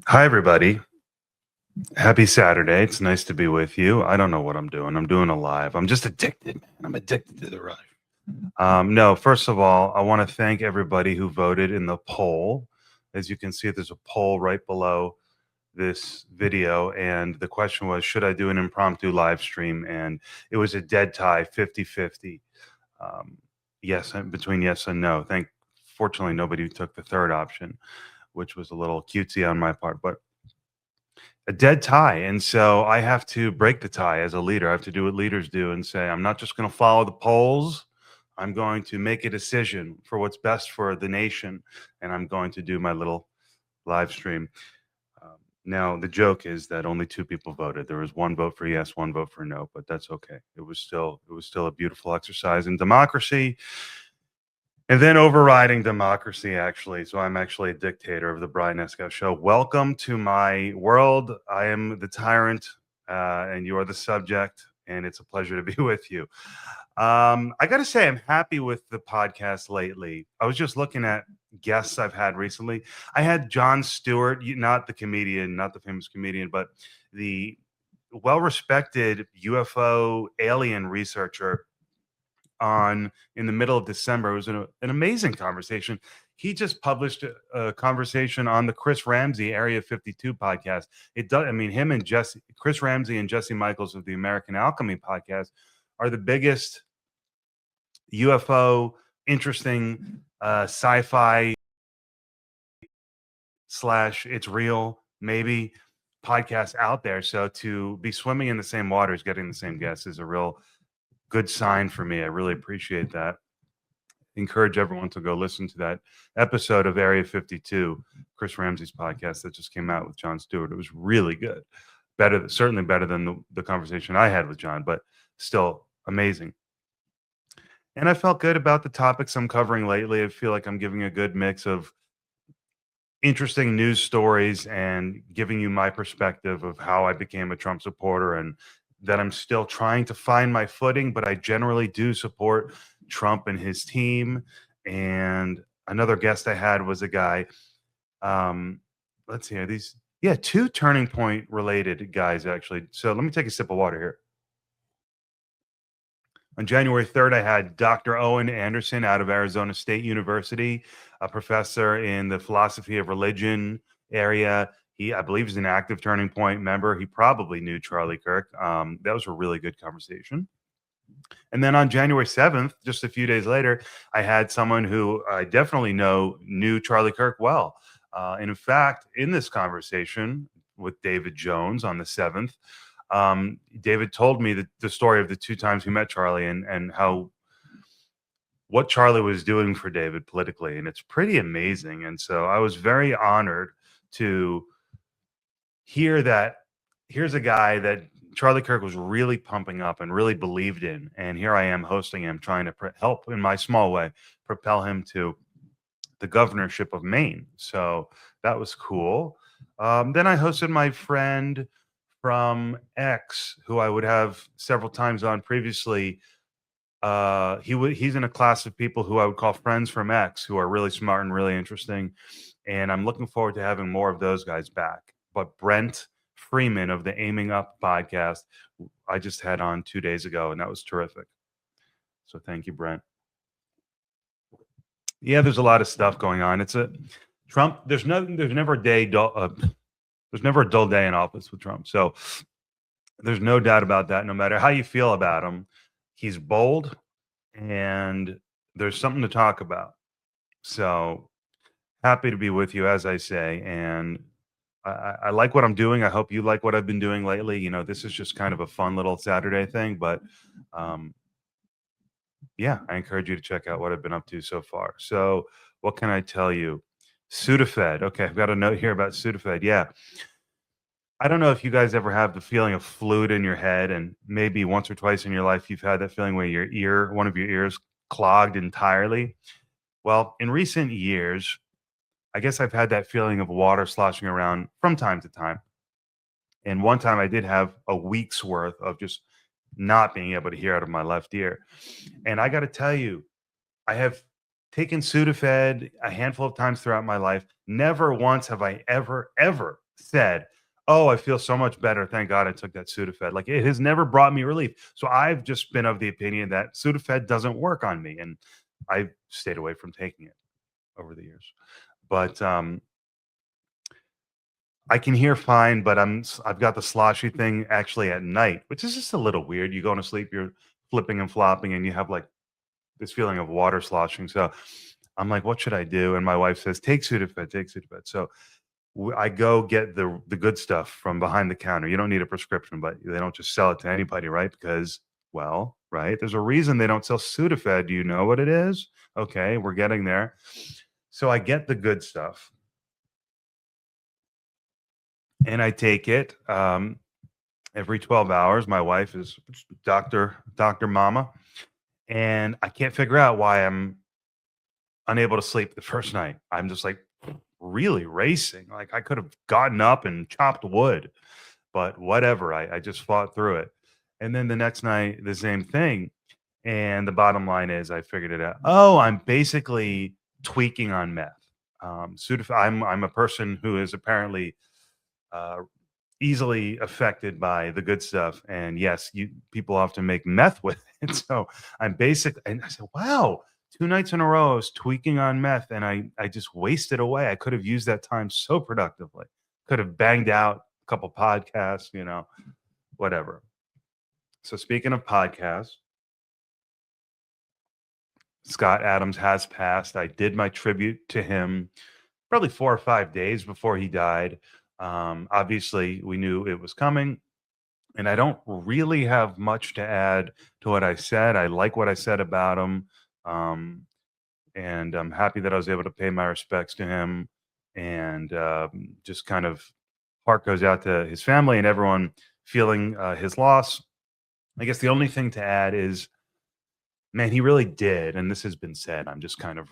Hi, everybody. Happy Saturday. It's nice to be with you. I don't know what I'm doing. I'm doing a live. I'm just addicted, man. I'm addicted to the live. No, first of all, I want to thank everybody who voted in the poll. As you can see, there's a poll right below this video. And the question was, should I do an impromptu live stream? And it was a dead tie, 50-50. Um, yes, between yes and no. Fortunately, nobody took the third option, which was a little cutesy on my part. But a dead tie. And so I have to break the tie as a leader. I have to do what leaders do and say, I'm not just going to follow the polls. I'm going to make a decision for what's best for the nation. And I'm going to do my little live stream. Now, the joke is that only two people voted. There was one vote for yes, one vote for no, but that's okay. It was still a beautiful exercise in democracy. And then overriding democracy, actually. So I'm actually a dictator of the Brian Esco Show. Welcome to my world. I am the tyrant, and you are the subject, and it's a pleasure to be with you. I got to say, I'm happy with the podcast lately. I was just looking at guests I've had recently. I had Jon Stewart, not the comedian, not the famous comedian, but the well-respected UFO alien researcher on in the middle of December. It was an amazing conversation. He just published a conversation on the Chris Ramsey Area 52 podcast. It does. I mean, him and Chris Ramsey and Jesse Michaels of the American Alchemy podcast are the biggest UFO interesting sci-fi slash it's real maybe podcast out there. So to be swimming in the same waters, getting the same guests is a real good sign for me. I really appreciate that. Encourage everyone to go listen to that episode of Area 52, Chris Ramsey's podcast that just came out with Jon Stewart. It was really good. Certainly better than the conversation I had with John, but still amazing. And I felt good about the topics I'm covering lately. I feel like I'm giving a good mix of interesting news stories and giving you my perspective of how I became a Trump supporter and that I'm still trying to find my footing, but I generally do support Trump and his team. And another guest I had was a guy, let's see, two Turning Point related guys, actually. So let me take a sip of water here. On January 3rd, I had Dr. Owen Anderson out of Arizona State University, a professor in the philosophy of religion area. I believe, is an active Turning Point member. He probably knew Charlie Kirk. That was a really good conversation. And then on January 7th, just a few days later, I had someone who I definitely knew Charlie Kirk well. And in fact, in this conversation with David Jones on the 7th, David told me the story of the two times he met Charlie and how what Charlie was doing for David politically, and it's pretty amazing. And so I was very honored to hear that here's a guy that Charlie Kirk was really pumping up and really believed in, and here I am hosting him, trying to help in my small way propel him to the governorship of Maine. So that was cool. Then I hosted my friend from X, who I would have several times on previously. He's in a class of people who I would call friends from X, who are really smart and really interesting, and I'm looking forward to having more of those guys back. But Brent Freeman of the Aiming Up podcast, I just had on 2 days ago, and that was terrific. So thank you, Brent. Yeah, there's a lot of stuff going on. It's a Trump. There's never a day dull. There's never a dull day in office with Trump. So there's no doubt about that. No matter how you feel about him, he's bold, and there's something to talk about. So happy to be with you, as I say, and I like what I'm doing. I hope you like what I've been doing lately. This is just kind of a fun little Saturday thing, but um, yeah, I encourage you to check out what I've been up to so far. So, what can I tell you? Sudafed. Okay, I've got a note here about Sudafed. Yeah. I don't know if you guys ever have the feeling of fluid in your head, and maybe once or twice in your life you've had that feeling where one of your ears clogged entirely. Well, in recent years, I guess I've had that feeling of water sloshing around from time to time. And one time I did have a week's worth of just not being able to hear out of my left ear. And I got to tell you, I have taken Sudafed a handful of times throughout my life. Never once have I ever said, "Oh, I feel so much better. Thank God I took that Sudafed." Like, it has never brought me relief. So I've just been of the opinion that Sudafed doesn't work on me, and I've stayed away from taking it over the years. But I can hear fine, but I've got the sloshy thing actually at night, which is just a little weird. You go to sleep, you're flipping and flopping, and you have like this feeling of water sloshing. So I'm like, what should I do? And my wife says, take Sudafed, take Sudafed. So I go get the good stuff from behind the counter. You don't need a prescription, but they don't just sell it to anybody, right? Because, well, right, there's a reason they don't sell Sudafed. Do you know what it is? Okay, we're getting there. So I get the good stuff and I take it every 12 hours. My wife is Doctor Mama, and I can't figure out why I'm unable to sleep the first night. I'm just like really racing. Like I could have gotten up and chopped wood, but whatever. I just fought through it. And then the next night, the same thing. And the bottom line is I figured it out. Oh, I'm basically tweaking on meth. I'm a person who is apparently uh, easily affected by the good stuff. And yes, you people often make meth with it. So I'm basic and I said, wow, 2 nights in a row I was tweaking on meth and I just wasted away. I could have used that time so productively. Could have banged out a couple podcasts, whatever. So speaking of podcasts, Scott Adams has passed. I did my tribute to him probably 4 or 5 days before he died. Obviously, we knew it was coming. And I don't really have much to add to what I said. I like what I said about him. Um, and I'm happy that I was able to pay my respects to him. And just kind of heart goes out to his family and everyone feeling his loss. I guess the only thing to add is, man, he really did. And this has been said. I'm just kind of,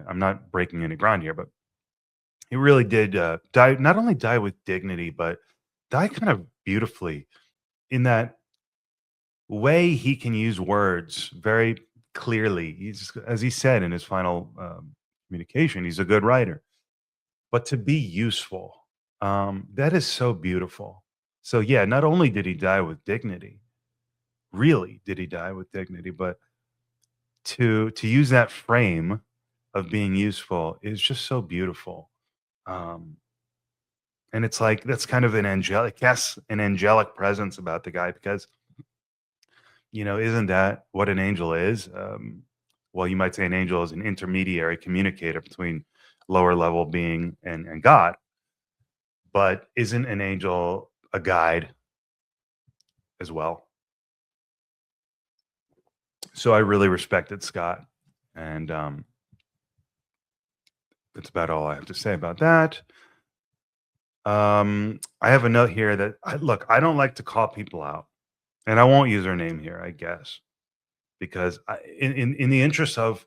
I'm not breaking any ground here, but he really did die, not only die with dignity, but die kind of beautifully in that way he can use words very clearly. He's, as he said in his final communication, he's a good writer. But to be useful, that is so beautiful. So yeah, not only did he die with dignity, really did he die with dignity, but to use that frame of being useful is just so beautiful. Um, and it's like that's kind of an angelic, yes, an angelic presence about the guy because isn't that what an angel is? Well, you might say an angel is an intermediary communicator between lower level being and God, but isn't an angel a guide as well? So I really respected Scott, and that's about all I have to say about that. I have a note here that look. I don't like to call people out, and I won't use their name here, I guess, because in the interest of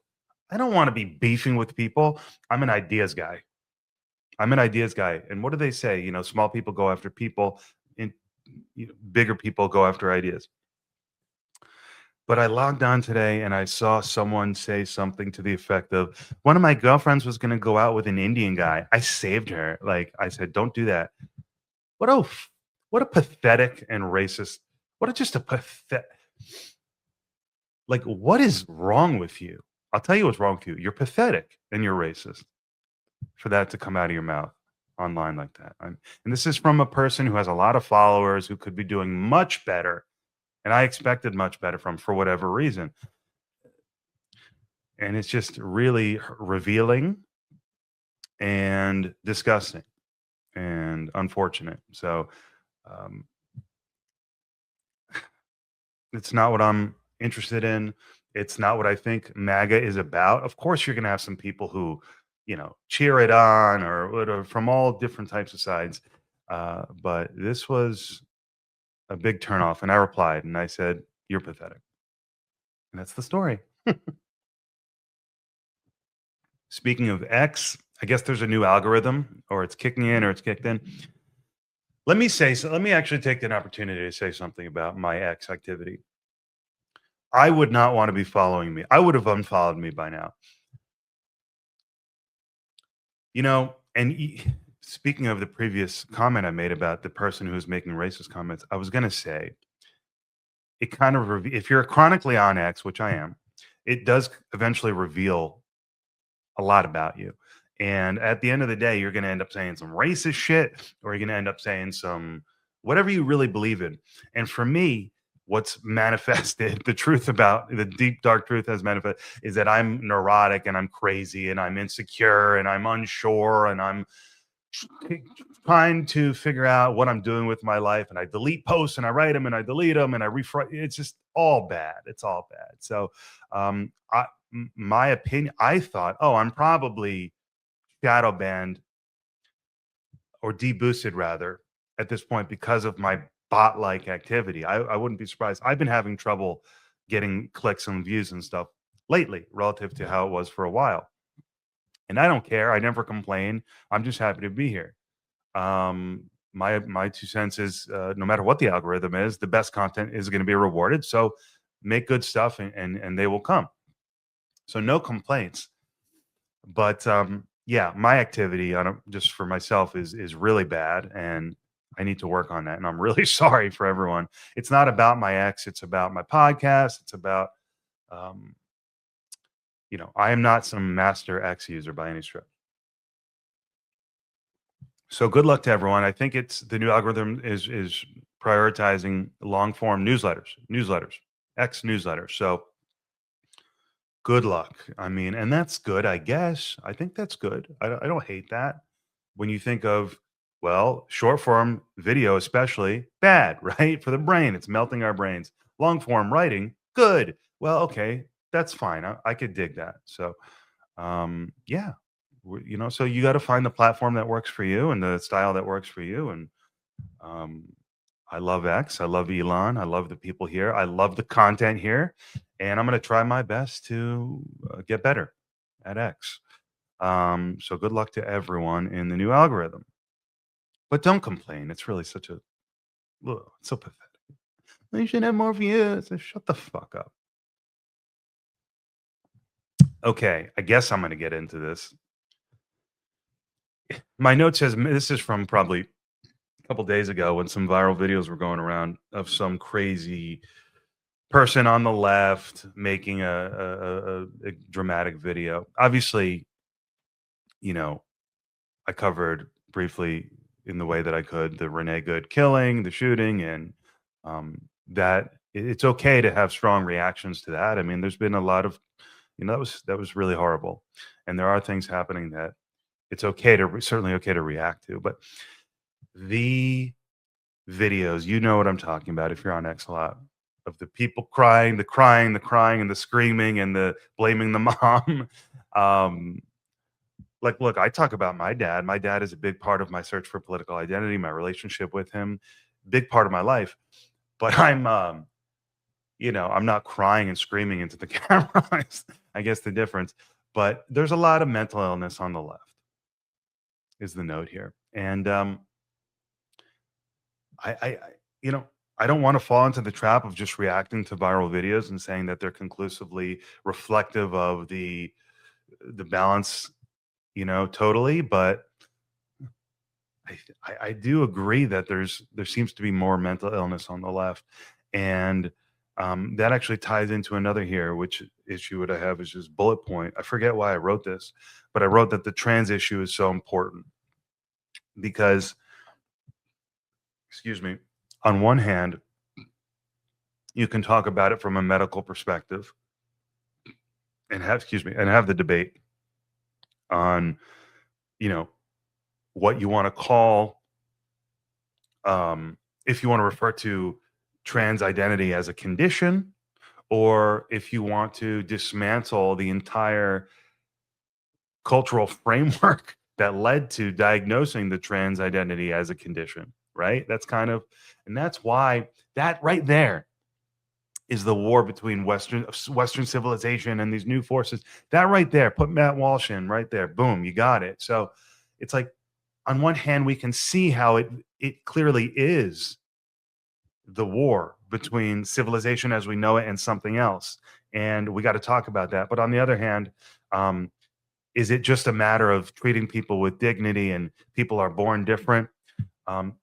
I don't want to be beefing with people. I'm an ideas guy. I'm an ideas guy. And what do they say? Small people go after people, and bigger people go after ideas. But I logged on today and I saw someone say something to the effect of one of my girlfriends was going to go out with an Indian guy. I saved her. Like I said, don't do that. What a what a pathetic and racist. What a just a pathetic. Like what is wrong with you? I'll tell you what's wrong with you. You're pathetic and you're racist for that to come out of your mouth online like that. And this is from a person who has a lot of followers who could be doing much better. And I expected much better from for whatever reason. And it's just really revealing and disgusting and unfortunate. So um, it's not what I'm interested in. It's not what I think MAGA is about. Of course, you're going to have some people who, cheer it on or whatever from all different types of sides. But this was a big turnoff. And I replied and I said, "You're pathetic." And that's the story. Speaking of X, I guess there's a new algorithm or it's kicking in or it's kicked in. Let me actually take an opportunity to say something about my X activity. I would not want to be following me. I would have unfollowed me by now. And speaking of the previous comment I made about the person who was making racist comments, I was going to say it kind of if you're chronically on X, which I am, it does eventually reveal a lot about you. And at the end of the day, you're going to end up saying some racist shit, or you're going to end up saying some whatever you really believe in. And for me, what's manifested, the truth about the deep, dark truth has manifested is that I'm neurotic and I'm crazy and I'm insecure and I'm unsure and I'm trying to figure out what I'm doing with my life. And I delete posts and I write them and I delete them and I refresh. It's just all bad. It's all bad. So, my opinion, I thought, oh, I'm probably shadow banned or deboosted rather at this point because of my bot like activity. I wouldn't be surprised. I've been having trouble getting clicks and views and stuff lately relative to how it was for a while. And I don't care. I never complain. I'm just happy to be here. My 2 cents is no matter what the algorithm is, the best content is going to be rewarded. So make good stuff and they will come. So no complaints. But yeah, my activity on just for myself is really bad, and I need to work on that. And I'm really sorry for everyone. It's not about my ex; it's about my podcast. It's about um, I am not some master X user by any stretch. So good luck to everyone. I think it's the new algorithm is prioritizing long form newsletters, X newsletters. So good luck. I mean, and that's good, I guess. I think that's good. I don't hate that. When you think of, well, short form video, especially bad, right? For the brain, it's melting our brains. Long form writing, good. Well, okay, that's fine. I could dig that. So, yeah, so you got to find the platform that works for you and the style that works for you. And um, I love X. I love Elon. I love the people here. I love the content here. And I'm going to try my best to get better at X. So good luck to everyone in the new algorithm. But don't complain. It's really such a, ugh, it's so pathetic. You should have more views. Shut the fuck up. Okay, I guess I'm going to get into this. My note says this is from probably a couple days ago when some viral videos were going around of some crazy person on the left making a dramatic video. Obviously, you know, I covered briefly in the way that I could the Renee Good killing, the shooting, and that it's okay to have strong reactions to that. I mean, there's been a lot of, that was really horrible, and there are things happening that it's okay to certainly okay to react to, but the videos, you know what I'm talking about if you're on X a lot, of the people crying, and the screaming and the blaming the mom. um, like, look, I talk about my dad. My dad is a big part of my search for political identity, my relationship with him, big part of my life. But I'm not crying and screaming into the camera. I guess the difference. But there's a lot of mental illness on the left, is the note here. And I you know, I don't want to fall into the trap of just reacting to viral videos and saying that they're conclusively reflective of the balance, totally. But I do agree that there seems to be more mental illness on the left, and that actually ties into another here, which issue would I have is just bullet point. I forget why I wrote this, but I wrote that the trans issue is so important because, excuse me, on one hand, you can talk about it from a medical perspective and have the debate on, you know, what you want to call, if you want to refer to trans identity as a condition, or if you want to dismantle the entire cultural framework that led to diagnosing the trans identity as a condition, right? And that's why that right there is the war between Western civilization and these new forces. That right there, put Matt Walsh in right there. Boom, you got it. So it's like, on one hand, we can see how it clearly is the war between civilization as we know it and something else, and we got to talk about that. But on the other hand, um, Is it just a matter of treating people with dignity and people are born different?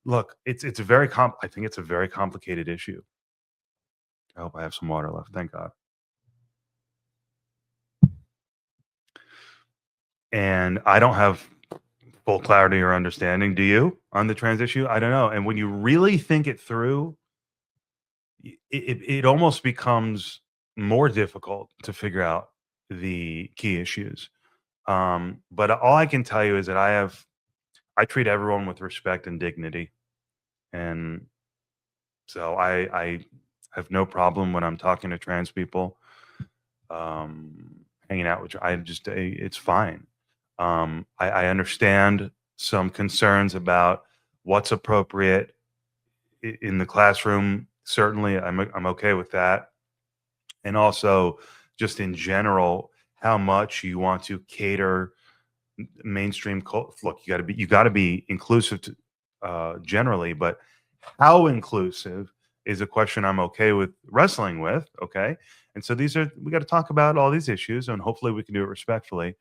Look, it's a very I think it's a very complicated issue. I hope I have some water left. Thank God. And I don't have full clarity or understanding. Do you on the trans issue? I don't know. And when you really think it through, it almost becomes more difficult to figure out the key issues. But all I can tell you is that I treat everyone with respect and dignity, and so I have no problem when I'm talking to trans people, hanging out with. It's fine. I understand some concerns about what's appropriate in the classroom. Certainly, I'm okay with that, and also just in general, how much you want to cater mainstream look, you got to be inclusive to, generally, but how inclusive is a question I'm okay with wrestling with. Okay, and so we got to talk about all these issues, and hopefully we can do it respectfully.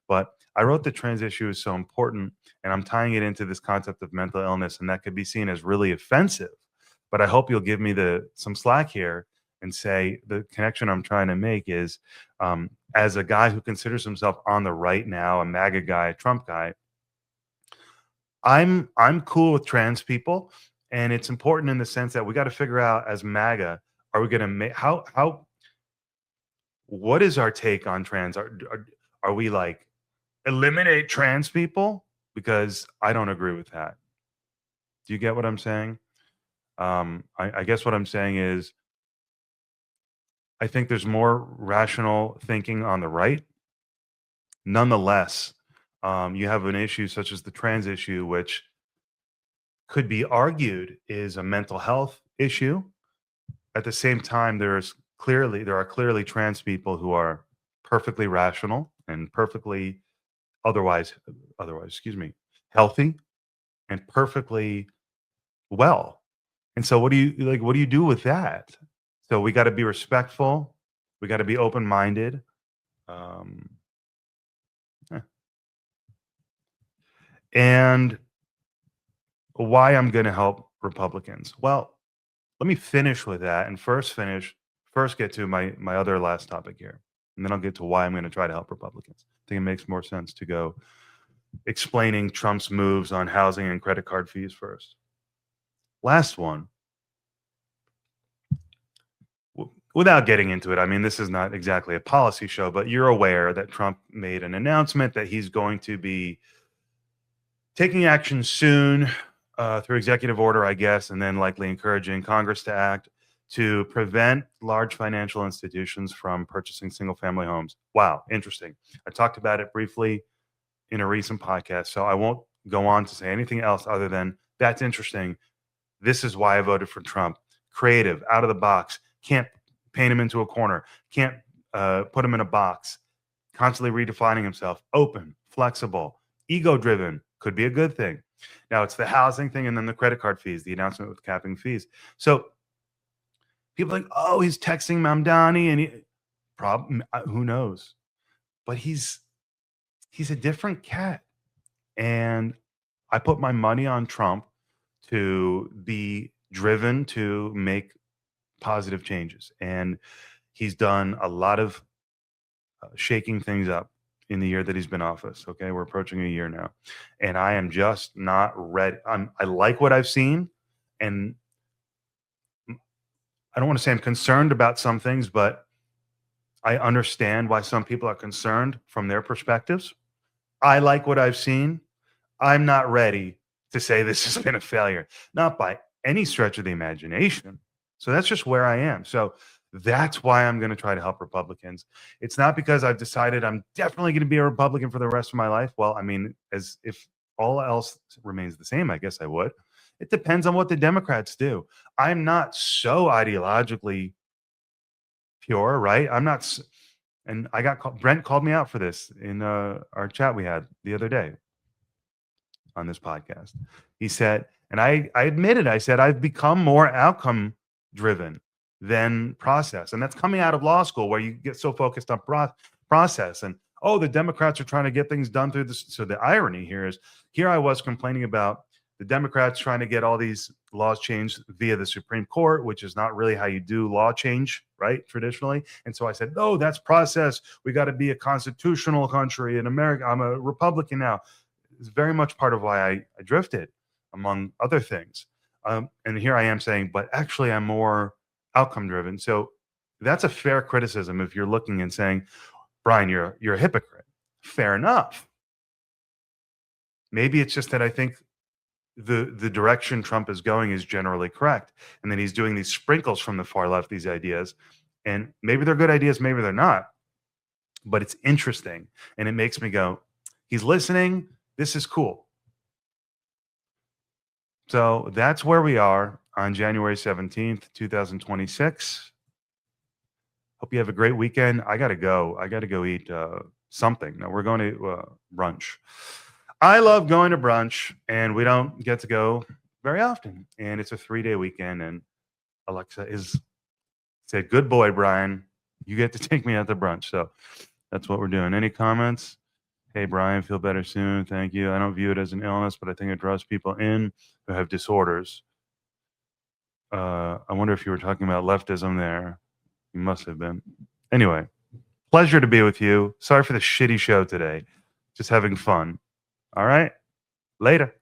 But I wrote the trans issue is so important, and I'm tying it into this concept of mental illness, and that could be seen as really offensive. But I hope you'll give me the some slack here and say the connection I'm trying to make is, as a guy who considers himself on the right now, a MAGA guy, a Trump guy, I'm cool with trans people, and it's important in the sense that we got to figure out as MAGA, are we going to make how what is our take on trans? Are we like eliminate trans people? Because I don't agree with that. Do you get what I'm saying? I guess what I'm saying is I think there's more rational thinking on the right. Nonetheless, you have an issue such as the trans issue, which could be argued is a mental health issue. At the same time, there are clearly trans people who are perfectly rational and perfectly otherwise excuse me, healthy and perfectly well. And so what do you do with that? So we got to be respectful. We got to be open-minded. Um, eh. And why I'm going to help Republicans. Well, let me finish with that and first get to my other last topic here. And then I'll get to why I'm going to try to help Republicans. I think it makes more sense to go explaining Trump's moves on housing and credit card fees first. Last one. Without getting into it, I mean, this is not exactly a policy show, but you're aware that Trump made an announcement that he's going to be taking action soon, through executive order, I guess, and then likely encouraging Congress to act to prevent large financial institutions from purchasing single family homes. Wow, interesting. I talked about it briefly in a recent podcast, so I won't go on to say anything else other than that's interesting. This is why I voted for Trump. Creative, out of the box, can't paint him into a corner, can't put him in a box, constantly redefining himself, open, flexible, ego driven, could be a good thing. Now it's the housing thing and then the credit card fees, the announcement with capping fees. So people are like, oh, he's texting Mamdani and problem, who knows? But he's a different cat. And I put my money on Trump to be driven to make positive changes. And he's done a lot of shaking things up in the year that he's been office. Okay, we're approaching a year now, and I am just not ready. I like what I've seen, and I don't want to say I'm concerned about some things, but I understand why some people are concerned from their perspectives. I like what I've seen. I'm not ready to say this has been a failure, not by any stretch of the imagination. So that's just where I am. So that's why I'm going to try to help Republicans. It's not because I've decided I'm definitely going to be a Republican for the rest of my life. Well, I mean, as if all else remains the same, I guess I would. It depends on what the Democrats do. I'm not so ideologically pure, right? I'm not, and Brent called me out for this in our chat we had the other day on this podcast. He said, and I admitted, I said, I've become more outcome driven than process. And that's coming out of law school where you get so focused on process. And oh, the Democrats are trying to get things done through this. So the irony here is, here I was complaining about the Democrats trying to get all these laws changed via the Supreme Court, which is not really how you do law change, right? Traditionally. And so I said, no, that's process. We got to be a constitutional country in America. I'm a Republican now. It's very much part of why I drifted, among other things. And here I am saying, but actually I'm more outcome driven. So that's a fair criticism if you're looking and saying, Brian, you're a hypocrite. Fair enough. Maybe it's just that I think the direction Trump is going is generally correct, and then he's doing these sprinkles from the far left, these ideas, and maybe they're good ideas, maybe they're not, but it's interesting, and it makes me go, he's listening. This is cool. So that's where we are on January 17th, 2026. Hope you have a great weekend. I gotta go eat something. No, we're going to brunch. I love going to brunch, and we don't get to go very often. And it's a 3-day weekend. And Alexa said, "Good boy, Brian. You get to take me out to brunch." So that's what we're doing. Any comments? Hey, Brian, feel better soon. Thank you. I don't view it as an illness, but I think it draws people in who have disorders. I wonder if you were talking about leftism there. You must have been. Anyway, pleasure to be with you. Sorry for the shitty show today. Just having fun. All right. Later.